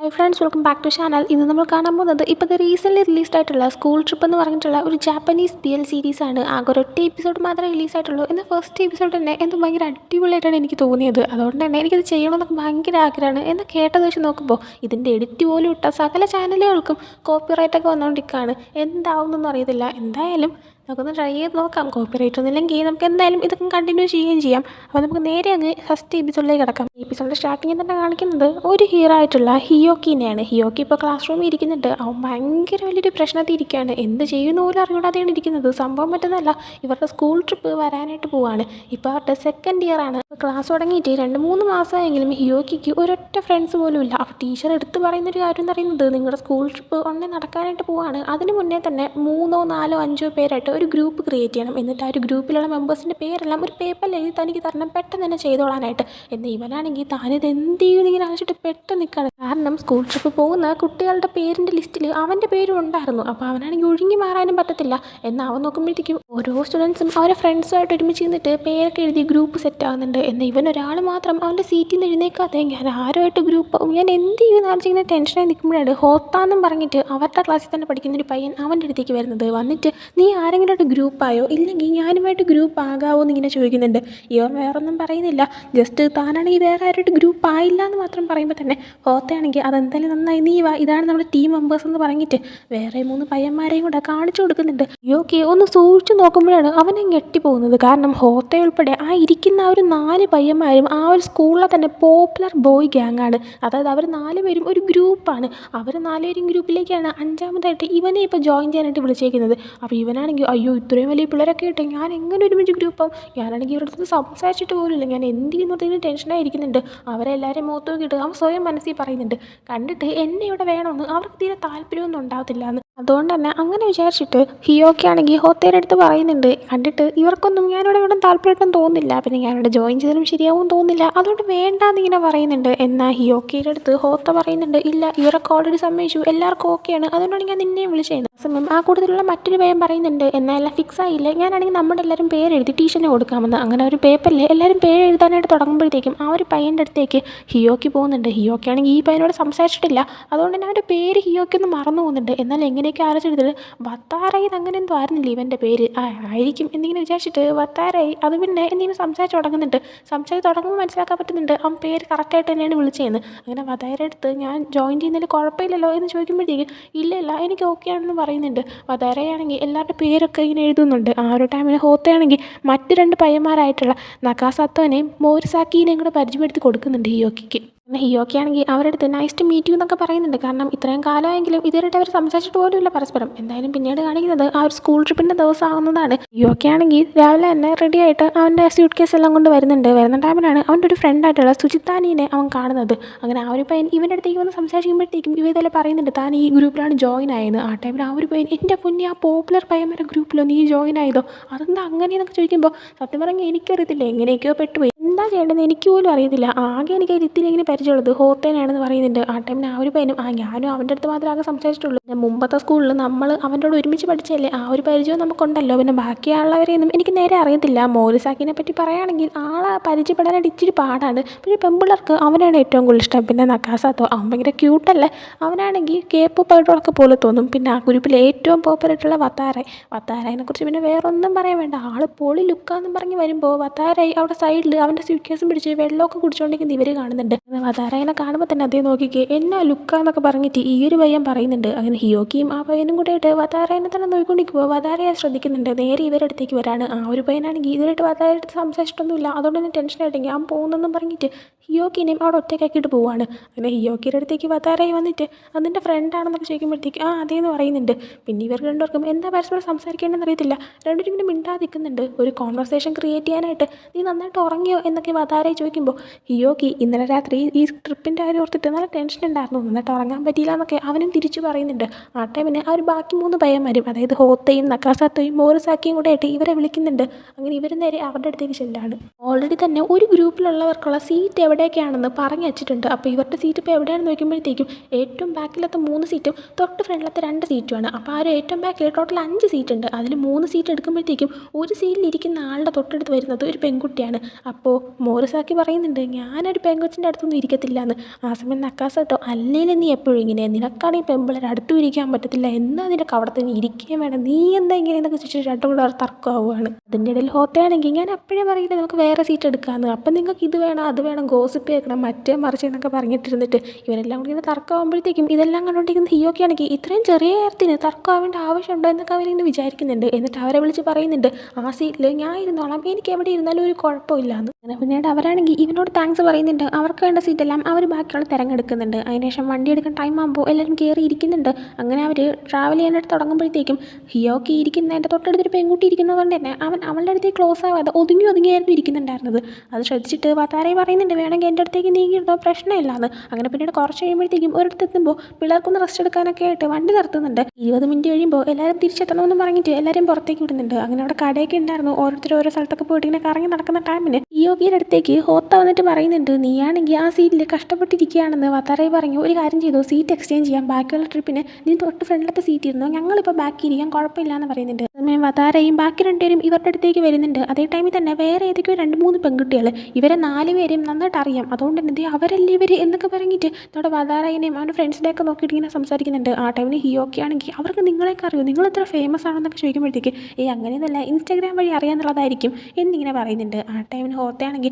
Hi friends, welcome back to channel. ഇന്ന് നമ്മൾ കാണാൻ പോകുന്നത് ഇപ്പോഴത്തെ റീസെൻ്റ്ലി റിലീസ്ഡ് ആയിട്ടുള്ള സ്കൂൾ ട്രിപ്പ് എന്ന് പറഞ്ഞിട്ടുള്ള ഒരു ജാപ്പനീസ് BL സീരീസാണ്. ആകെ ഒരൊറ്റ എപ്പിസോഡ് മാത്രമേ റിലീസായിട്ടുള്ളൂ. എന്നാൽ ഫസ്റ്റ് എപ്പിസോഡ് തന്നെ എന്തോ ഭയങ്കര അടിപൊളിയായിട്ടാണ് എനിക്ക് തോന്നിയത്. അതുകൊണ്ട് തന്നെ എനിക്കത് ചെയ്യണമെന്നൊക്കെ ഭയങ്കര ആഗ്രഹമാണ്. എന്നാൽ കേട്ടത് വെച്ച് നോക്കുമ്പോൾ ഇതിൻ്റെ എഡിറ്റ് പോലും ഇട്ട സകല ചാനലുകൾക്കും കോപ്പിറൈറ്റൊക്കെ വന്നുകൊണ്ടിരിക്കുകയാണ്. എന്താവുന്നൊന്നും അറിയത്തില്ല. എന്തായാലും നമുക്കൊന്ന് ട്രൈ ചെയ്ത് നോക്കാം. കോപ്പിറൈറ്റ് ഒന്നുമില്ലെങ്കിൽ നമുക്ക് എന്തായാലും ഇതൊക്കെ കണ്ടിന്യൂ ചെയ്യുകയും ചെയ്യാം. അപ്പോൾ നമുക്ക് നേരെ അങ്ങ് ഫസ്റ്റ് എപ്പിസോഡിലേക്ക് കിടക്കാം. ഈ എപ്പിസോഡിൻ്റെ സ്റ്റാർട്ടിങ്ങിൽ തന്നെ കാണിക്കുന്നത് ഒരു ഹീറോ ആയിട്ടുള്ള ഹിയോക്കിനെയാണ്. ഹിയോക്കി ഇപ്പോൾ ക്ലാസ് റൂമിൽ ഇരിക്കുന്നുണ്ട്. അവൻ ഭയങ്കര വലിയൊരു പ്രശ്നത്തിൽ ഇരിക്കുകയാണ്. എന്ത് ചെയ്യുന്ന പോലും അറിയാതെയാണ് ഇരിക്കുന്നത്. സംഭവം പറ്റുന്നതല്ല, ഇവരുടെ സ്കൂൾ ട്രിപ്പ് വരാനായിട്ട് പോവാണ്. ഇപ്പോൾ അവരുടെ സെക്കൻഡ് ഇയർ ആണ്. ക്ലാസ് തുടങ്ങിയിട്ട് 2-3 മാസമായെങ്കിലും ഹിയോക്കിക്ക് ഒരൊറ്റ ഫ്രണ്ട്സ് പോലും ഇല്ല. അപ്പോൾ ടീച്ചർ എടുത്ത് പറയുന്നൊരു കാര്യം എന്ന് പറയുന്നത്, നിങ്ങളുടെ സ്കൂൾ ട്രിപ്പ് ഉടനെ നടക്കാനായിട്ട് പോവാണ്. അതിന് മുന്നേ തന്നെ 3, 4, 5 പേരായിട്ട് ഒരു ഗ്രൂപ്പ് ക്രിയേറ്റ് ചെയ്യണം. എന്നിട്ട് ആ ഒരു ഗ്രൂപ്പിലുള്ള മെമ്പേഴ്സിൻ്റെ പേരെല്ലാം ഒരു പേപ്പറിൽ എഴുതി തനിക്ക് തരണം, പെട്ടെന്ന് തന്നെ ചെയ്തോളാനായിട്ട്. എന്നാൽ ഇവനാണെങ്കിൽ താനിത് എന്ത് ചെയ്യുമെന്ന് ഇങ്ങനെ ആലോചിച്ചിട്ട് പെട്ടെന്ന് നിൽക്കുകയാണ്. കാരണം സ്കൂൾ ട്രിപ്പ് പോകുന്ന കുട്ടികളുടെ പേരിൻ്റെ ലിസ്റ്റിൽ അവൻ്റെ പേരും ഉണ്ടായിരുന്നു. അപ്പോൾ അവനാണെങ്കിൽ ഒഴുങ്ങി മാറാനും പറ്റത്തില്ല. എന്നാൽ അവൻ നോക്കുമ്പോഴത്തേക്കും ഓരോ സ്റ്റുഡൻസും അവരെ ഫ്രണ്ട്സുമായിട്ട് ഒരുമിച്ച് നിന്നിട്ട് പേരൊക്കെ എഴുതി ഗ്രൂപ്പ് സെറ്റ് ആകുന്നുണ്ട്. എന്നാൽ ഇവൻ ഒരാൾ മാത്രം അവൻ്റെ സീറ്റിൽ നിന്ന് എഴുന്നേക്കാതെ ഞാൻ ആരുമായിട്ട് ഗ്രൂപ്പ് ആവും, ഞാൻ എന്ത് ചെയ്യുമെന്ന് ആലോചിക്കുന്ന ടെൻഷനായി നിൽക്കുമ്പോഴാണ് ഹോത്താന്നും പറഞ്ഞിട്ട് അവരുടെ ക്ലാസ്സിൽ തന്നെ പഠിക്കുന്നൊരു പയ്യൻ അവൻ്റെ അടുത്തേക്ക് വരുന്നത്. വന്നിട്ട് നീ ആരെങ്കിലും ആയിട്ട് ഗ്രൂപ്പായോ, ഇല്ലെങ്കിൽ ഞാനുമായിട്ട് ഗ്രൂപ്പ് ആകാവോ എന്നിങ്ങനെ ചോദിക്കുന്നുണ്ട്. ഇവൻ വേറൊന്നും പറയുന്നില്ല. ജസ്റ്റ് താനാണെങ്കിൽ വേറെ ആരുമായിട്ട് ഗ്രൂപ്പ് ആയില്ല എന്ന് മാത്രം പറയുമ്പോൾ തന്നെ ഹോത്തയാണെങ്കിൽ അതെന്തായാലും നന്നായി, നീ വാ, ഇതാണ് നമ്മുടെ ടീം മെമ്പേഴ്സ് എന്ന് പറഞ്ഞിട്ട് വേറെ 3 പയ്യന്മാരെയും കൂടെ കാണിച്ചു കൊടുക്കുന്നുണ്ട്. യോക്കി ഒന്ന് സൂക്ഷിച്ച് നോക്കുമ്പോഴാണ് അവനെ ഞെട്ടിപ്പോകുന്നത്. കാരണം ഹോത്ത ഉൾപ്പെടെ ആ ഇരിക്കുന്ന ആ ഒരു 4 പയ്യന്മാരും ആ ഒരു സ്കൂളിലെ തന്നെ പോപ്പുലർ ബോയ് ഗ്യാങ്ങാണ്. അതായത് അവർ 4 പേരും ഒരു ഗ്രൂപ്പാണ്. അവർ 4 പേരും ഗ്രൂപ്പിലേക്കാണ് 5ാമതായിട്ട് ഇവനെ ഇപ്പോൾ ജോയിൻ ചെയ്യാനായിട്ട് വിളിച്ചേക്കുന്നത്. അപ്പോൾ ഇവനാണെങ്കിൽ അയ്യോ ഇത്രയും വലിയ പിള്ളേരൊക്കെ ഇട്ട് ഞാൻ എങ്ങനെ ഒരുമിച്ച് ഗ്രൂപ്പാവും, ഞാനാണെങ്കിൽ ഇവരുടെ അടുത്ത് സംസാരിച്ചിട്ട് പോലുമില്ല, ഞാൻ എന്ത് ചെയ്യുന്നതിന് ടെൻഷനായിരിക്കുന്നുണ്ട്. അവരെല്ലാവരും മുഖത്ത് നോക്കിയിട്ട് അവൻ സ്വയം മനസ്സിൽ പറയുന്നുണ്ട്, കണ്ടിട്ട് എന്നെ ഇവിടെ വേണമെന്ന് അവർക്ക് തീരെ താല്പര്യമൊന്നും ഉണ്ടാകത്തില്ല എന്ന്. അതുകൊണ്ട് തന്നെ അങ്ങനെ വിചാരിച്ചിട്ട് ഹിയോക്കി ആണെങ്കിൽ ഹോത്തയുടെ അടുത്ത് പറയുന്നുണ്ട്, കണ്ടിട്ട് ഇവർക്കൊന്നും ഞാനിവിടെ വിടാൻ താല്പര്യമായിട്ടൊന്നും തോന്നുന്നില്ല, പിന്നെ ഞാനിവിടെ ജോയിൻ ചെയ്താലും ശരിയാവും തോന്നുന്നില്ല, അതുകൊണ്ട് വേണ്ടാന്ന് ഇങ്ങനെ പറയുന്നുണ്ട്. എന്നാൽ ഹിയോക്കിയുടെ അടുത്ത് ഹോത്ത പറയുന്നുണ്ട്, ഇല്ല ഇവരൊക്കെ ഓൾറെഡി സമ്മതിച്ചു, എല്ലാവർക്കും ഓക്കെയാണ്, അതുകൊണ്ടാണ് ഞാൻ നിന്നെയും വിളിച്ചത്. സമയം ആ കൂട്ടത്തിലുള്ള മറ്റൊരു പയ്യൻ പറയുന്നുണ്ട്, എന്നാൽ എല്ലാം ഫിക്സ് ആയില്ലേ, ഞാനാണെങ്കിൽ നമ്മുടെ എല്ലാവരും പേരെഴുതി ടീച്ചറിന് കൊടുക്കാമെന്ന്. അങ്ങനെ ഒരു പേപ്പറിൽ എല്ലാവരും പേര് എഴുതാനായിട്ട് തുടങ്ങുമ്പോഴത്തേക്കും ആ ഒരു പയ്യൻ്റെ അടുത്തേക്ക് ഹിയോക്കി പോകുന്നുണ്ട്. ഹിയോക്കി ആണെങ്കിൽ ഈ പയ്യനോട് സംസാരിച്ചിട്ടില്ല, അതുകൊണ്ട് തന്നെ അവൻ്റെ പേര് ഹിയോക്കി ഒന്ന് മറന്നു പോകുന്നുണ്ട്. എന്നാൽ എങ്ങനെയൊക്കെ ആലോചിച്ചെടുത്തത് വത്താരായി അങ്ങനെ എന്തോ ആയിരുന്നില്ല ഇവൻ്റെ പേര്, ആയിരിക്കും എന്നിങ്ങനെ വിചാരിച്ചിട്ട് വത്താരായി അത് പിന്നെ എന്തെങ്കിലും സംസാരിച്ച് തുടങ്ങുന്നുണ്ട്. സംസാരിച്ച് തുടങ്ങുമ്പോൾ മനസ്സിലാക്കാൻ പറ്റുന്നുണ്ട് അവൻ പേര് കറക്റ്റായിട്ട് തന്നെയാണ് വിളിച്ചതെന്ന്. അങ്ങനെ വതാരയുടെ അടുത്ത് ഞാൻ ജോയിൻ ചെയ്യുന്നതിൽ കുഴപ്പമില്ലല്ലോ എന്ന് ചോദിക്കുമ്പോഴത്തേക്ക് ഇല്ല എനിക്ക് ഓക്കെ ആണെന്ന് പറയുന്നുണ്ട്. വതാരയാണെങ്കിൽ എല്ലാവരുടെ പേരൊക്കെ ഇങ്ങനെ എഴുതുന്നുണ്ട്. ആ ഒരു ടൈമിന് ഹോത്തയാണെങ്കിൽ മറ്റ് 2 പയ്യന്മാരായിട്ടുള്ള നക്കാസത്തോനെയും മോരിസാക്കിനെയും കൂടെ പരിചയപ്പെടുത്തി കൊടുക്കുന്നുണ്ട് ഹിയോക്കിക്ക്. പിന്നെ ഹിയോക്കി ആണെങ്കിൽ അവരുടെ അടുത്ത് നൈസ് ടു മീറ്റ് യു എന്നൊക്കെ പറയുന്നുണ്ട്. കാരണം ഇത്രയും കാലമായെങ്കിലും ഇതുവരെയായിട്ട് അവർ സംസാരിച്ചിട്ട് പോലും ഇല്ല പരസ്പരം. എന്തായാലും പിന്നീട് കാണിക്കുന്നത് ആ ഒരു സ്കൂൾ ട്രിപ്പിൻ്റെ ദിവസം ആകുന്നതാണ്. ഹിയോക്കി ആണെങ്കിൽ രാവിലെ തന്നെ റെഡി ആയിട്ട് അവൻ്റെ സ്യൂട്ട് കേസ് എല്ലാം കൊണ്ട് വരുന്ന ടൈമിലാണ് അവൻ്റെ ഒരു ഫ്രണ്ടായിട്ടുള്ള സുചിത്താനീനെ അവൻ കാണുന്നത്. അങ്ങനെ ആ ഒരു പയ്യൻ ഇവൻ്റെ അടുത്തേക്ക് വന്ന് സംസാരിക്കുമ്പോഴത്തേക്കും ഇവ ഇതെല്ലാം പറയുന്നുണ്ട്, താൻ ഈ ഗ്രൂപ്പിലാണ് ജോയിൻ ആയത്. ആ ടൈമിൽ ആ ഒരു പയ്യൻ, എൻ്റെ പൊന്നി, ആ പോപ്പുലർ പയ്യന്മാരുടെ ഗ്രൂപ്പിലോ നീ ജോയിൻ ആയതോ, അതെന്താ അങ്ങനെയെന്നൊക്കെ ചോദിക്കുമ്പോൾ സത്യം പറഞ്ഞാൽ എനിക്കറിയത്തില്ല, എങ്ങനെയൊക്കെയോ പെട്ടുപോയി, എന്താ ചെയ്യേണ്ടതെന്ന് എനിക്ക് പോലും അറിയത്തില്ല. ആകെ എനിക്ക് ഇത്തിരി ഇങ്ങനെ പരിചയമുള്ളത് ഹോത്തേനാണെന്ന് പറയുന്നുണ്ട്. ആ ടൈമിന് ആ ഒരു പയ്യനും ഞാനും അവൻ്റെ അടുത്ത് മാത്രമേ ആകെ സംസാരിച്ചിട്ടുള്ളൂ. ഞാൻ മുമ്പത്തെ സ്കൂളിൽ നമ്മൾ അവൻ്റെ കൂടെ ഒരുമിച്ച് പഠിച്ചല്ലേ, ആ ഒരു പരിചയം നമുക്കുണ്ടല്ലോ. പിന്നെ ബാക്കിയുള്ളവരെയൊന്നും എനിക്ക് നേരെ അറിയത്തില്ല. മോരിസാക്കിനെ പറ്റി പറയുകയാണെങ്കിൽ ആളെ പരിചയപ്പെടാനായിട്ട് ഇച്ചിരി പാടാണ്. പിന്നെ പെൺപിള്ളേർക്ക് അവനാണ് ഏറ്റവും കൂടുതൽ ഇഷ്ടം. പിന്നെ നക്കാസാത്തോ, അവൻ ഭയങ്കര ക്യൂട്ടല്ലേ, അവനാണെങ്കിൽ കേപ്പ് പൈഡോളൊക്കെ പോലെ തോന്നും. പിന്നെ ആ ഗ്രൂപ്പിൽ ഏറ്റവും പോപ്പുലറായിട്ടുള്ള വത്താരായിനെ കുറിച്ച് പിന്നെ വേറെ ഒന്നും പറയാൻ വേണ്ട. ആൾ പൊളി ലുക്കാന്നും പറഞ്ഞ് വരുമ്പോൾ വത്താരായി അവിടെ സൈഡിൽ അവൻ്റെ സ്യൂട്ട് കേസും പിടിച്ച് വെള്ളമൊക്കെ കുടിച്ചുകൊണ്ടിരിക്കുന്ന ഇവർ കാണുന്നുണ്ട്. വതാരനെ കാണുമ്പോൾ തന്നെ അതേ നോക്കിക്കേ എന്നാ ലുക്കാന്നൊക്കെ പറഞ്ഞിട്ട് ഈ ഒരു പയ്യൻ പറയുന്നുണ്ട്. അങ്ങനെ ഹിയോക്കിയും ആ പയ്യനും കൂടെ ആയിട്ട് വതാരനെ തന്നെ നോക്കിക്കൊണ്ടിരിക്കുമ്പോൾ വതാരയെ ശ്രദ്ധിക്കുന്നുണ്ട്. നേരെ ഇവരുടെ അടുത്തേക്ക് വരാണ്. ആ ഒരു പയ്യനാണെങ്കിൽ ഇവരായിട്ട് വതാരയുടെ സംസാരിച്ചിട്ടൊന്നുമില്ല, അതുകൊണ്ട് തന്നെ ടെൻഷനായിട്ടെങ്കിൽ ഞാൻ പോകുന്നെന്നും പറഞ്ഞിട്ട് ഹിയോക്കിനെയും അവിടെ ഒറ്റയ്ക്കാക്കിയിട്ട് പോവാണ്. അങ്ങനെ ഹിയോക്കിയുടെ അടുത്തേക്ക് വതാരയി വന്നിട്ട് അതിൻ്റെ ഫ്രണ്ടാണെന്നൊക്കെ ചോദിക്കുമ്പോഴത്തേക്ക് അതേന്ന് പറയുന്നുണ്ട്. പിന്നെ ഇവർ രണ്ടുപേർക്കും എന്താ പരസ്പരം സംസാരിക്കേണ്ടതെന്ന് അറിയത്തില്ല. രണ്ടുപേരും ഇങ്ങനെ മിണ്ടാതിരിക്കുന്നുണ്ട്. ഒരു കോൺവെർസേഷൻ ക്രിയേറ്റ് ചെയ്യാനായിട്ട് നീ നന്നായിട്ട് ഉറങ്ങിയോ എന്നൊക്കെ വതാരയെ ചോദിക്കുമ്പോൾ ഹിയോക്കി ഇന്നലെ രാത്രി ഈ ട്രിപ്പിൻ്റെ കാര്യം ഓർത്തിട്ട് നല്ല ടെൻഷൻ ഉണ്ടായിരുന്നു, നന്നായിട്ട് ഉറങ്ങാൻ പറ്റിയില്ല എന്നൊക്കെ അവനും തിരിച്ചു പറയുന്നുണ്ട്. ആ ടൈമിന് ആ ഒരു ബാക്കി 3 പയ്യന്മാരും, അതായത് ഹോത്തയും നക്കാസാത്തോയും മോറിസാക്കിയും കൂടെ ആയിട്ട് ഇവരെ വിളിക്കുന്നുണ്ട്. അങ്ങനെ ഇവർ നേരെ അവരുടെ അടുത്തേക്ക് ചെല്ലാണ്. ഓൾറെഡി തന്നെ ഒരു ഗ്രൂപ്പിലുള്ളവർക്കുള്ള സീറ്റ് എവിടേക്കാണെന്ന് പറഞ്ഞു വെച്ചിട്ടുണ്ട്. അപ്പോൾ ഇവരുടെ സീറ്റ് ഇപ്പോൾ എവിടെയാണെന്ന് നോക്കുമ്പോഴത്തേക്കും ഏറ്റവും ബാക്കിലത്തെ 3 സീറ്റും തൊട്ട് ഫ്രണ്ടിലത്തെ 2 സീറ്റുമാണ്. അപ്പോൾ ആ ഒരു ഏറ്റവും ബാക്കിൽ ടോട്ടൽ 5 സീറ്റ് ഉണ്ട്. അതിൽ 3 സീറ്റ് എടുക്കുമ്പോഴത്തേക്കും ഒരു സീറ്റിലിരിക്കുന്ന ആളുടെ തൊട്ടടുത്ത് വരുന്നത് ഒരു പെൺകുട്ടിയാണ്. അപ്പോൾ മോറിസാക്കി പറയുന്നുണ്ട്, ഞാനൊരു പെൺകൊച്ചിൻ്റെ അടുത്ത് അടുത്തൊന്നും ഇരിക്കത്തില്ല എന്ന്. ആ സമയം നക്കാസ് കേട്ടോ, അല്ലേലും നീ എപ്പോഴും ഇങ്ങനെ, നിനക്കാണെങ്കിൽ പെമ്പിളർ അടുത്തും ഇരിക്കാൻ പറ്റത്തില്ല, എന്നാൽ നിനക്ക് അവിടെ തന്നെ ഇരിക്കുകയും വേണം, നീ എന്താ ഇങ്ങനെ എന്നൊക്കെ ചോദിച്ചിട്ട് രണ്ടും കൂടെ അവർ തർക്കമാവുകയാണ്. അതിൻ്റെ ഇടയിൽ ഹോത്തയാണെങ്കിൽ ഞാൻ അപ്പോഴേ പറയില്ല നമുക്ക് വേറെ സീറ്റ് എടുക്കാമെന്ന്, അപ്പം നിങ്ങൾക്ക് ഇത് വേണം അത് വേണം ഗോസിപ്പ് കേൾക്കണം മറ്റേ മറിച്ച് എന്നൊക്കെ പറഞ്ഞിട്ടിരുന്നിട്ട് ഇവരെല്ലാം കൂടി ഇങ്ങനെ തർക്കമാകുമ്പോഴത്തേക്കും ഇതെല്ലാം കണ്ടുകൊണ്ടിരിക്കുന്ന ഹിയോക്കാണെങ്കിൽ ഇത്രയും ചെറിയ കാര്യത്തിന് തർക്കമാവേണ്ട ആവശ്യമുണ്ടോ എന്നൊക്കെ അവരിങ്ങനെ വിചാരിക്കുന്നുണ്ട്. എന്നിട്ട് അവരെ വിളിച്ച് പറയുന്നുണ്ട് ആ സീറ്റിൽ ഞാൻ ഇരുന്നോളാം, എനിക്ക് എവിടെ ഇരുന്നാലും ഒരു കുഴപ്പമില്ല എന്ന്. അങ്ങനെ പിന്നീട് അവരാണെങ്കിൽ ഇവനോട് താങ്ക്സ് പറയുന്നുണ്ട്. അവർക്ക് വേണ്ട സീറ്റെല്ലാം അവർ ബാക്കിയുള്ള തിരഞ്ഞെടുക്കുന്നുണ്ട്. അതിനുശേഷം വണ്ടി എടുക്കാൻ ടൈം ആകുമ്പോൾ എല്ലാവരും കയറി ഇരിക്കുന്നുണ്ട്. അങ്ങനെ അവർ ട്രാവൽ ചെയ്യാനായിട്ട് തുടങ്ങുമ്പോഴത്തേക്കും ഹിയോക്കി ഇരിക്കുന്നതിൻ്റെ തൊട്ടടുത്തൊരു പെൺകുട്ടി ഇരിക്കുന്നതുകൊണ്ട് തന്നെ അവളുടെ അടുത്തേക്ക് ക്ലോസ് ആവാതെ ഒതുങ്ങിയായിരുന്നു ഇരിക്കുന്നുണ്ടായിരുന്നത്. അത് ശ്രദ്ധിച്ചിട്ട് വതാരെ പറയുന്നുണ്ട് വേണമെങ്കിൽ എൻ്റെ അടുത്തേക്ക് നീങ്ങിയിരുന്നോ പ്രശ്നമില്ലാന്ന്. അങ്ങനെ പിന്നീട് കുറച്ച് കഴിയുമ്പോഴത്തേക്കും ഒരിടത്തെത്തുമ്പോൾ പിള്ളേർക്കൊന്ന് റെസ്റ്റ് എടുക്കാനൊക്കെ ആയിട്ട് വണ്ടി നിർത്തുന്നുണ്ട്. 20 മിനിറ്റ് കഴിയുമ്പോൾ എല്ലാവരും തിരിച്ചെത്തണമെന്ന് പറഞ്ഞിട്ട് എല്ലാവരും പുറത്തേക്ക് വിടുന്നുണ്ട്. അങ്ങനെ അവിടെ കടയൊക്കെ ഉണ്ടായിരുന്നു. ഓരോരുത്തർ ഓരോ സ്ഥലത്തൊക്കെ പോയിട്ട് ഇങ്ങനെ കറങ്ങി നടക്കുന്ന ടൈമിന് ഹിയോക്കിയുടെ അടുത്തേക്ക് ഹോത്ത വന്നിട്ട് പറയുന്നുണ്ട് നീയാണെങ്കിൽ ആ സീറ്റിൽ കഷ്ടപ്പെട്ടിരിക്കുകയാണെന്ന്. വതാരെ പറഞ്ഞു ഒരു കാര്യം ചെയ്തു, സീറ്റ് എക്സ്ചേഞ്ച് ചെയ്യാം, ബാക്കിയുള്ള ട്രിപ്പിന് നീ തൊട്ട് ഫ്രണ്ടിലത്തെ സീറ്റ് ഇരുന്നോ, ഞങ്ങളിപ്പോൾ ബാക്കി ഇരിക്കാൻ കുഴപ്പമില്ല എന്ന് പറയുന്നുണ്ട്. സമയം വതാരയും ബാക്കി രണ്ടുപേരും ഇവരുടെ അടുത്തേക്ക് വരുന്നുണ്ട്. അതേ ടൈമിൽ തന്നെ വേറെ ഏതൊക്കെയോ 2-3 പെൺകുട്ടികൾ ഇവരെ 4 പേരെയും നന്നായിട്ട് അറിയാം. അതുകൊണ്ട് തന്നെ അവരല്ലേ ഇവർ എന്നൊക്കെ പറഞ്ഞിട്ട് നമ്മുടെ വതാരയെയും അവൻ്റെ ഫ്രണ്ട്സിനെയൊക്കെ നോക്കിയിട്ട് ഇങ്ങനെ സംസാരിക്കുന്നുണ്ട്. ആ ടൈമിന് ഹിയോക്കി ആണെങ്കിൽ അവർക്ക് നിങ്ങളെയൊക്കെ അറിയോ, നിങ്ങൾ എത്ര ഫേമസ് ആണെന്നൊക്കെ ചോദിക്കുമ്പോഴത്തേക്ക് അങ്ങനെയൊന്നുമല്ല, ഇൻസ്റ്റാഗ്രാം വഴി അറിയാമെന്നുള്ളതായിരിക്കും എന്നിങ്ങനെ പറയുന്നുണ്ട്. ആ ടൈമിന് ഹോത്തയാണെങ്കിൽ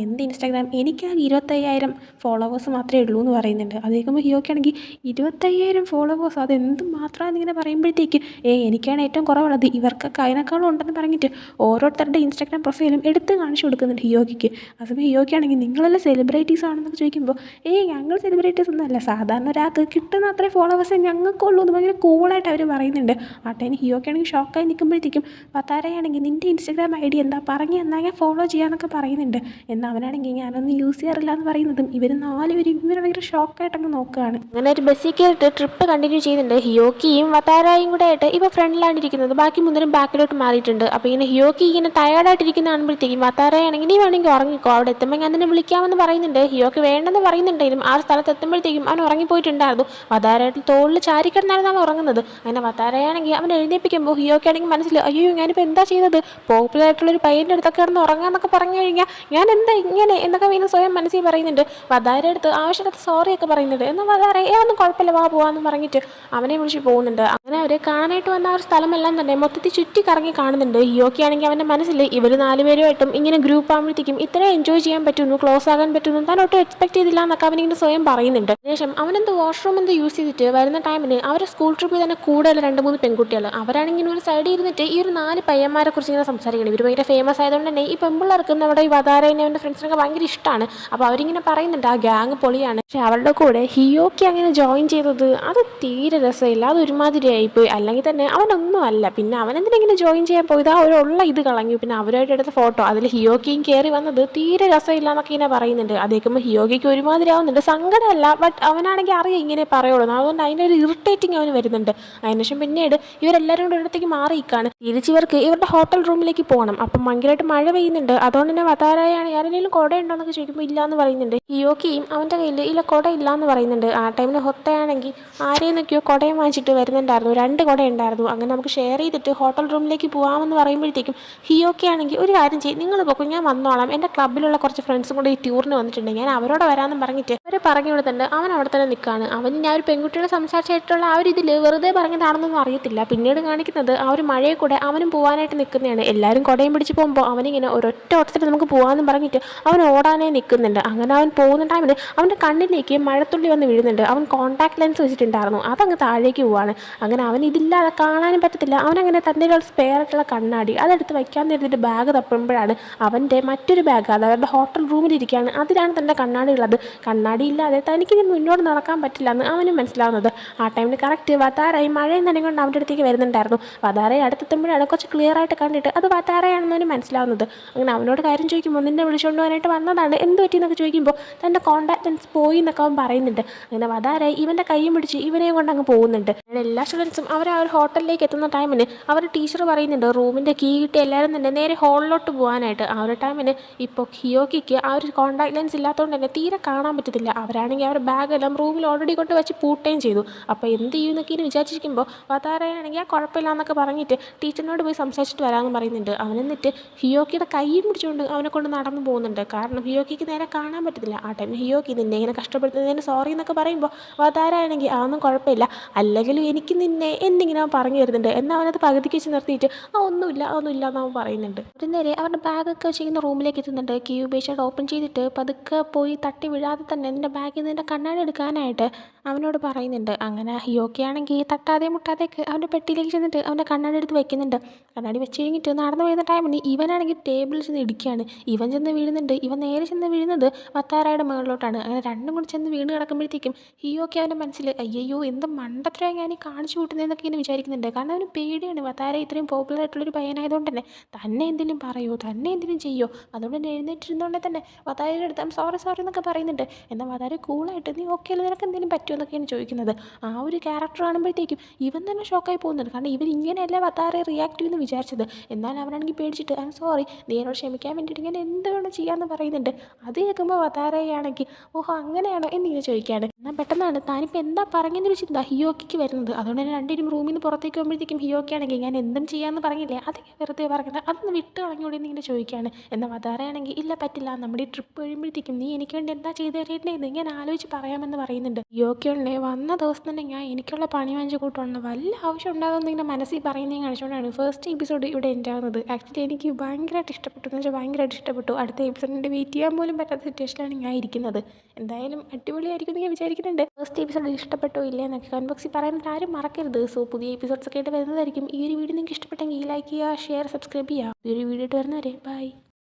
എന്ത് ഇൻസ്റ്റാഗ്രാം, എനിക്കാകെ 25,000 ഫോളോവേഴ്സ് മാത്രമേ ഉള്ളൂ എന്ന് പറയുന്നുണ്ട്. അത് കേൾക്കുമ്പോൾ ഹിയോക്കി ആണെങ്കിൽ 25,000 ഫോളോവേഴ്സ് അത് എന്ത് മാത്രമാണെന്ന് ഇങ്ങനെ പറയുമ്പോഴത്തേക്ക് എനിക്കാണ് ഏറ്റവും കുറവുള്ളത്, ഇവർക്കൊക്കെ അതിനേക്കാളും ഉണ്ടെന്ന് പറഞ്ഞിട്ട് ഓരോരുത്തരുടെ ഇൻസ്റ്റാഗ്രാം പ്രൊഫൈലും എടുത്ത് കാണിച്ചു കൊടുക്കുന്നുണ്ട് ഹിയോക്കിക്ക്. അതുപോലെ ഹിയോക്കി ആണെങ്കിൽ നിങ്ങളെല്ലാം സെലിബ്രിറ്റീസ് ആണെന്നൊക്കെ ചോദിക്കുമ്പോൾ ഞങ്ങൾ സെലിബ്രിറ്റീസ് ഒന്നുമല്ല, സാധാരണ ഒരാൾക്ക് കിട്ടുന്ന അത്രയും ഫോളോവേഴ്സേ ഞങ്ങൾക്കുള്ളൂ എന്ന് ഭയങ്കര കൂളായിട്ട് അവർ പറയുന്നുണ്ട്. ആ ടൈം ഹിയോക്കി ആണെങ്കിൽ ഷോക്കായി നിൽക്കുമ്പോഴത്തേക്കും വതാരയാണെങ്കിൽ നിൻ്റെ ഇൻസ്റ്റാഗ്രാം ID എന്താ പറഞ്ഞു എന്നാൽ ഞാൻ ഫോളോ ചെയ്യാമെന്നൊക്കെ പറയുന്നുണ്ട്. എന്നാൽ അവനാണെങ്കിൽ ഞാനൊന്നും യൂസ് ചെയ്യാറില്ല എന്ന് പറയുന്നതും ഇവർ 4 പേരും ഇവരെ ഭയങ്കര ഷോക്കായിട്ടങ്ങ് നോക്കുകയാണ്. അങ്ങനെ ഒരു ബസ്സിൽ കയറിയിട്ട് ട്രിപ്പ് കണ്ടിന്യൂ ചെയ്യുന്നുണ്ട്. ഹിയോക്കിയും വതാരയും കൂടെ ആയിട്ട് ഇപ്പോൾ ഫ്രണ്ടിലാണ് ഇരിക്കുന്നത്, ബാക്കി മുന്നേരം ബാക്കിലോട്ട് മാറിയിട്ടുണ്ട്. അപ്പോൾ ഇങ്ങനെ ഹിയോക്കി ഇങ്ങനെ ടയർഡായിട്ടിരിക്കുന്ന കാണുമ്പോഴത്തേക്കും വതാരയാണെങ്കിൽ നീ വേണമെങ്കിൽ ഉറങ്ങിക്കോ, അവിടെ എത്തുമ്പോൾ ഞാൻ തന്നെ വിളിക്കാമെന്ന് പറയുന്നുണ്ട്. ഹിയോക്കി വേണ്ടെന്ന് പറയുന്നുണ്ടെങ്കിലും ആ സ്ഥലത്ത് എത്തുമ്പോഴത്തേക്കും അവൻ ഉറങ്ങിപ്പോയിട്ടുണ്ടായിരുന്നു. വതാരയായിട്ട് തോളിൽ ചാരിക്കിടന്നായിരുന്നു അവൻ ഉറങ്ങുന്നത്. അങ്ങനെ വതാരയാണെങ്കിൽ അവൻ എഴുന്നേൽപ്പിക്കുമ്പോൾ ഹിയോക്കി ആണെങ്കിൽ മനസ്സിൽ അയ്യോ ഞാനിപ്പോൾ എന്താ ചെയ്തത്, പോപ്പുലർ ആയിട്ടുള്ളൊരു പയ്യൻ്റെ അടുത്തൊക്കെ കിടന്ന് ഉറങ്ങാമെന്നൊക്കെ പറഞ്ഞു കഴിഞ്ഞാൽ ഞാൻ എന്താ ഇങ്ങനെ എന്നൊക്കെ വീണ്ടും സ്വയം മനസ്സിൽ പറയുന്നുണ്ട്. വതാര അടുത്ത് ആവശ്യമില്ലാത്ത സോറിയൊക്കെ പറയുന്നുണ്ട്. എന്നാൽ വതാര ഒന്നും കുഴപ്പമില്ല വാ പോവാന്ന് പറഞ്ഞിട്ട് അവനെ വിളിച്ച് പോകുന്നുണ്ട്. അങ്ങനെ അവർ കാണാനായിട്ട് വന്ന ആ ഒരു സ്ഥലമെല്ലാം തന്നെ മൊത്തത്തിൽ ചുറ്റി കറങ്ങി കാണുന്നുണ്ട്. ഹിയോക്കി ആണെങ്കിൽ അവൻ്റെ മനസ്സിൽ ഇവർ 4 പേരുമായിട്ടും ഇങ്ങനെ ഗ്രൂപ്പ് ആകുമ്പോഴത്തേക്കും ഇത്രയും എൻജോയ് ചെയ്യാൻ പറ്റുന്നു, ക്ലോസ് ആകാൻ പറ്റുന്നു, താൻ ഒട്ടും എക്സ്പെക്ട് ചെയ്തില്ല എന്നൊക്കെ അവനിങ്ങനെ സ്വയം പറയുന്നുണ്ട്. ശേഷം അവനെന്തോ വാഷ്റൂം എന്തോ യൂസ് ചെയ്തിട്ട് വരുന്ന ടൈമിന് അവരെ സ്കൂൾ ട്രിപ്പിൽ തന്നെ കൂടുതൽ 2-3 പെൺകുട്ടികൾ അവരാണെങ്കിൽ ഒരു സൈഡിൽ ഇരുന്നിട്ട് ഈ ഒരു 4 പയ്യന്മാരെ കുറിച്ച് ഇങ്ങനെ സംസാരിക്കണം. ഇവർ ഭയങ്കര ഫേമസ് ആയതുകൊണ്ട് തന്നെ ഈ പെമ്പിള്ളേർക്ക് നമ്മുടെ ഈ വതാരേനെ അവൻ്റെ ഫ്രണ്ട്സിനൊക്കെ ഭയങ്കര ഇഷ്ടമാണ്. അപ്പോൾ അവരിങ്ങനെ പറയുന്നുണ്ട് ആ ഗ്യാങ് പൊളിയാണ്. പക്ഷെ അവരുടെ കൂടെ ഹിയോക്കി അങ്ങനെ ജോയിൻ ചെയ്തത് അത് തീരെ രസമില്ല, അത് ഒരുമാതിരി ആയിപ്പോയി. അല്ലെങ്കിൽ തന്നെ അവനൊന്നും അല്ല, പിന്നെ അവനെന്തിനെങ്കിലും ജോയിൻ ചെയ്യാൻ പോയത് ആ ഒരു ഉള്ള ഇത് കളഞ്ഞു. പിന്നെ അവരുമായിട്ട് എടുത്ത ഫോട്ടോ അതിൽ ഹിയോക്കിയും കയറി വന്നത് തീരെ രസമില്ല എന്നൊക്കെ ഇങ്ങനെ പറയുന്നുണ്ട്. അതേക്കുമ്പോൾ ഹിയോക്കിക്ക് ഒരുമാതിരി ആവുന്നുണ്ട്, സങ്കടമല്ല ബട്ട് അവനാണെങ്കിൽ അറിയാം ഇങ്ങനെ പറയുള്ളൂ, അതുകൊണ്ട് അതിൻ്റെ ഒരു ഇറിറ്റേറ്റിംഗ് അവന് വരുന്നുണ്ട്. അതിനുശേഷം പിന്നീട് ഇവരെല്ലാവരും കൂടെ ഇടത്തേക്ക് മാറിയിക്കാണ്. തിരിച്ചിവർക്ക് ഇവരുടെ ഹോട്ടൽ റൂമിലേക്ക് പോകണം. അപ്പം ഭയങ്കരമായിട്ട് മഴ പെയ്യുന്നുണ്ട്. അതുകൊണ്ട് തന്നെ വതാരയാണ് ആരെങ്കിലും കുട ഉണ്ടോ എന്നൊക്കെ ചോദിക്കുമ്പോൾ ഇല്ല എന്ന് പറയുന്നുണ്ട്. ഹിയോക്കിയും അവൻ്റെ കയ്യിൽ ഇല്ല കുട ഇല്ല എന്ന് പറയുന്നുണ്ട്. ആ ടൈമിൽ ഹൊത്തയാണെങ്കിൽ ആരെയെന്നൊക്കെയോ കുടയും വാങ്ങിച്ചിട്ട് വരുന്നുണ്ടായിരുന്നു, 2 കുട ഉണ്ടായിരുന്നു. അങ്ങനെ നമുക്ക് ഷെയർ ചെയ്തിട്ട് ഹോട്ടൽ റൂമിലേക്ക് പോകാമെന്ന് പറയുമ്പോഴത്തേക്കും ഹിയോക്കി ആണെങ്കിൽ ഒരു കാര്യം ചെയ്യും, നിങ്ങൾ പോക്കും ഞാൻ വന്നോളാം, എൻ്റെ ക്ലബ്ബിലുള്ള കുറച്ച് ഫ്രണ്ട്സും കൂടി ഈ ടൂറിന് വന്നിട്ടുണ്ട്, ഞാൻ അവരോട് വരാമെന്ന് പറഞ്ഞിട്ട് അവരെ പറഞ്ഞു കൊടുത്തിട്ടുണ്ട്. അവൻ അവിടെ തന്നെ നിൽക്കുകയാണ്. അവൻ ഞാൻ ഒരു പെൺകുട്ടികളെ സംസാരിച്ചിട്ടുള്ള ആ ഒരു ഇതിൽ വെറുതെ പറഞ്ഞതാണെന്നൊന്നും അറിയത്തില്ല. പിന്നീട് കാണിക്കുന്നത് ആ ഒരു മഴയെ കൂടെ അവനും പോകാനായിട്ട് നിൽക്കുന്നതാണ്. എല്ലാവരും കുടയും പിടിച്ച് പോകുമ്പോൾ അവനിങ്ങനെ ഒരൊറ്റ ഓട്ടത്തിൽ നമുക്ക് പോകാമെന്ന് പറഞ്ഞിട്ട് അവൻ ഓടാനേ നിൽക്കുന്നുണ്ട്. അങ്ങനെ അവൻ പോകുന്ന ടൈമിൽ അവൻ്റെ കണ്ണിലേക്ക് മഴത്തുള്ളി വന്ന് വീഴുന്നുണ്ട്. അവൻ കോൺടാക്ട് ലെൻസ് വെച്ചിട്ടുണ്ടായിരുന്നു, അതങ്ങ് താഴേക്ക് പോവാണ്. അങ്ങനെ അവൻ ഇതില്ലാതെ കാണാനും പറ്റത്തില്ല. അവനങ്ങനെ തൻ്റെ ഒരു സ്പെയർ ആയിട്ടുള്ള കണ്ണാടി അതെടുത്ത് വയ്ക്കാൻ നേരത്തിട്ട് ബാഗ് തപ്പുമ്പോഴാണ് അവൻ്റെ മറ്റൊരു ബാഗ് അത് അവരുടെ ഹോട്ടൽ റൂമിലിരിക്കുകയാണ്, അതിലാണ് തൻ്റെ കണ്ണാടി ഉള്ളത്. കണ്ണാടി ഇല്ലാതെ തനിക്കിനി മുന്നോട്ട് നടക്കാൻ പറ്റില്ല എന്ന് അവനും മനസ്സിലാവുന്നത്. ആ ടൈമിൽ കറക്റ്റ് വതാരയും മഴയും തന്നെ കൊണ്ട് അവൻ്റെ അടുത്തേക്ക് വരുന്നുണ്ടായിരുന്നു. വതാരയെ അടുത്തെത്തുമ്പോഴാണ് കുറച്ച് ക്ലിയർ ആയിട്ട് കണ്ടിട്ട് അത് വതാരയാണെന്ന് അവന് മനസ്സിലാവുന്നത്. അങ്ങനെ അവനോട് കാര്യം ചോദിക്കുമ്പോൾ നിന്നെ വിളിച്ചുകൊണ്ട് പോകാനായിട്ട് വന്നതാണ്, എന്ത് പറ്റിയെന്നൊക്കെ ചോദിക്കുമ്പോൾ തൻ്റെ കോൺടാക്ട് ലെൻസ് പോയി എന്നൊക്കെ അവൻ പറയുന്നുണ്ട്. അങ്ങനെ വതാരയി ഇവൻ്റെ കൈയും പിടിച്ച് ഇവനെയും കൊണ്ട് അങ്ങ് പോകുന്നുണ്ട്. എല്ലാ സ്റ്റുഡൻസും അവർ ആ ഒരു ഹോട്ടലിലേക്ക് എത്തുന്ന ടൈമിന് അവർ ടീച്ചർ പറയുന്നുണ്ട് റൂമിൻ്റെ കീ കിട്ടി എല്ലാവരും തന്നെ നേരെ ഹോളിലോട്ട് പോകാനായിട്ട്. ആ ഒരു ടൈമിന് ഇപ്പോൾ ഹിയോക്കിക്ക് ആ ഒരു കോൺടാക്ട് ലെൻസ് ഇല്ലാത്തതുകൊണ്ട് തന്നെ തീരെ കാണാൻ പറ്റത്തില്ല. അവരാണെങ്കിൽ അവരുടെ ബാഗെല്ലാം റൂമിൽ ഓൾറെഡി കൊണ്ട് വെച്ച് പൂട്ടുകയും ചെയ്തു. അപ്പോൾ എന്ത് ചെയ്യുമെന്നൊക്കെ ഇനി വിചാരിച്ചിരിക്കുമ്പോൾ വതാരയാണെങ്കിൽ ആ കുഴപ്പമില്ല എന്നൊക്കെ പറഞ്ഞിട്ട് ടീച്ചറിനോട് പോയി സംസാരിച്ചിട്ട് വരാമെന്ന് പറയുന്നുണ്ട്. അവൻ എന്നിട്ട് ഹിയോക്കിയുടെ കൈയും പിടിച്ചുകൊണ്ട് അവനെ കൊണ്ട് നടന്നു പോകുന്നുണ്ട്. കാരണം ഹിയോക്കിക്ക് നേരെ കാണാൻ പറ്റത്തില്ല. ആ ടൈമിൽ ഹിയോക്ക് നിന്നെ ഇങ്ങനെ കഷ്ടപ്പെടുത്തുന്നതിന് സോറി എന്നൊക്കെ പറയുമ്പോൾ വതാരാണെങ്കിൽ അതൊന്നും കുഴപ്പമില്ല, അല്ലെങ്കിലും എനിക്ക് നിന്നെ എന്നിങ്ങനെ അവൻ പറഞ്ഞു തരുന്നുണ്ട്. എന്നാൽ അവനത് പകുതിക്ക് വെച്ച് നിർത്തിയിട്ട് ഒന്നുമില്ല എന്ന് അവൻ പറയുന്നുണ്ട്. ഒരു നേരെ അവരുടെ ബാഗൊക്കെ വെച്ചിരിക്കുന്ന റൂമിലേക്ക് എത്തുന്നുണ്ട്. കീ ഉപയോഗിച്ചിട്ട് ഓപ്പൺ ചെയ്തിട്ട് പതുക്കെ പോയി തട്ടി വീഴാതെ തന്നെ നിൻ്റെ ബാഗിൽ നിന്ന് നിൻ്റെ കണ്ണാടി എടുക്കാനായിട്ട് അവനോട് പറയുന്നുണ്ട്. അങ്ങനെ ഹിയോക്കി ആണെങ്കിൽ തട്ടാതെ മുട്ടാതെയൊക്കെ അവൻ്റെ പെട്ടിയിലേക്ക് ചെന്നിട്ട് അവൻ്റെ കണ്ണാടി എടുത്ത് വെക്കുന്നുണ്ട്. കണ്ണാടി വെച്ച് കഴിഞ്ഞിട്ട് നടന്നു വരുന്ന ടൈമിന് ഇവനാണെങ്കിൽ ടേബിളിൽ ചെന്ന് ഇടിക്കുകയാണ്. ഇവൻ ചെന്ന് വീഴുന്നുണ്ട്. ഇവൻ നേരെ ചെന്ന് വീഴുന്നത് വത്താരയുടെ മുകളിലോട്ടാണ്. അങ്ങനെ രണ്ടും കൂടി ചെന്ന് വീണ് കിടക്കുമ്പോഴത്തേക്കും ഹിയോക്കി അവൻ്റെ മനസ്സിൽ അയ്യോ എന്ത് മണ്ടത്തരം ഞാൻ ഈ കാണിച്ചു കൂട്ടുന്നതെന്നൊക്കെ ഇങ്ങനെ വിചാരിക്കുന്നുണ്ട്. കാരണം അവന് പേടിയാണ്. വത്താര ഇത്രയും പോപ്പുലർ ആയിട്ടുള്ളൊരു പയ്യനായതുകൊണ്ട് തന്നെ എന്തെങ്കിലും പറയുമോ, തന്നെ എന്തെങ്കിലും ചെയ്യുമോ. അതുകൊണ്ട് തന്നെ എഴുന്നേറ്റിരുന്നോണ്ടേ തന്നെ വതാരയുടെ അടുത്ത് സോറി എന്നൊക്കെ പറയുന്നുണ്ട്. എന്നാൽ വതാര കൂളായിട്ട് നീ ഓക്കെ അല്ലേ, നിനക്ക് എന്തെങ്കിലും പറ്റുമോ എന്നൊക്കെയാണ് ചോദിക്കുന്നത്. ആ ഒരു ക്യാരക്ടർ കാണുമ്പോഴത്തേക്കും ഇവൻ തന്നെ ഷോക്കായി പോകുന്നുണ്ട്. കാരണം ഇവൻ ഇങ്ങനെയല്ല വതാര റിയാക്ട് ചെയ്യുമെന്ന് വിചാരിച്ചത്. എന്നാൽ അവനാണെങ്കിൽ പേടിച്ചിട്ട് സോറി, നീ എന്നോട് ക്ഷമിക്കാൻ വേണ്ടിയിട്ട് ഞാൻ എന്ത് വേണം ചെയ്യാമെന്ന് പറയുന്നുണ്ട്. അത് കേൾക്കുമ്പോൾ വതാരയാണെങ്കിൽ ഓഹോ അങ്ങനെയാണോ എന്നിങ്ങനെ ചോദിക്കുകയാണ്. എന്നാൽ പെട്ടെന്നാണ് താനിപ്പോൾ എന്താ പറഞ്ഞെന്നൊരു ചിന്ത ഹിയോക്കിക്ക് വരുന്നത്. അതുകൊണ്ട് തന്നെ രണ്ടുപേരും റൂമിൽ നിന്ന് പുറത്തേക്ക് പോകുമ്പോഴത്തേക്കും ഹിയോക്കിയാണെങ്കിൽ ഞാൻ എന്തും ചെയ്യാമെന്ന് പറഞ്ഞില്ലേ, അതൊക്കെ വെറുതെ പറയുന്നത്, അതൊന്ന് വിട്ട് കളഞ്ഞൂടെ എന്നിങ്ങനെ ചോദിക്കുകയാണ്. എന്നാൽ വതാരയാണെങ്കിൽ ഇല്ല പറ്റില്ല, നമ്മുടെ ഈ ട്രിപ്പ് കഴിയുമ്പോഴത്തേക്കും നീ എനിക്ക് വേണ്ടി എന്താ ചെയ്ത് തരേണ്ടതെന്ന് ഞാൻ ആലോചിച്ച് പറയാമെന്ന് പറയുന്നുണ്ട്. ഹിയോക്കിയുള്ളേ വന്ന ദിവസം തന്നെ ഞാൻ എനിക്കുള്ള പണി വാങ്ങിച്ച് കൂട്ടുള്ള വല്ല ആവശ്യം ഉണ്ടാകുമെന്ന് ഇങ്ങനെ മനസ്സിൽ പറയുന്നതും കാണിച്ചുകൊണ്ടാണ് ഫസ്റ്റ് എപ്പിസോഡ് ഇവിടെ എൻഡ് ആവുന്നത്. ആക്ച്വലി എനിക്ക് ഭയങ്കരമായിട്ട് ഇഷ്ടപ്പെട്ടു എന്ന് വെച്ചാൽ ഭയങ്കരമായിട്ട് ഇഷ്ടപ്പെട്ടു. അടുത്ത എപ്പിസോഡിൻ്റെ വെയിറ്റ് ചെയ്യാൻ പോലും പറ്റാത്ത സിറ്റുവേഷനിലാണ് ഞാൻ ഇരിക്കുന്നത്. എന്തായാലും അടിപൊളിയായിരിക്കും എന്ന് ഞാൻ വിചാരിക്കുന്നുണ്ട്. ഫസ്റ്റ് എപ്പിസോഡ് ഇഷ്ടപ്പെട്ടോ ഇല്ലേ എന്നൊക്കെ കമന്റ് ബോക്സിൽ പറയാനായിട്ട് ആരും മറക്കരുത്. സോ പുതിയ എപ്പിസോഡ്സ് ഒക്കെ ആയിട്ട് വരുന്നതായിരിക്കും. ഈ ഒരു വീഡിയോ നിങ്ങൾക്ക് ഇഷ്ടപ്പെട്ടെങ്കിൽ ലൈക്ക് ചെയ്യുക, ഷെയർ, സബ്സ്ക്രൈബ് ചെയ്യുക. ഈ ഒരു വീഡിയോ ഇട്ട് വരുന്നവരെ ബൈ.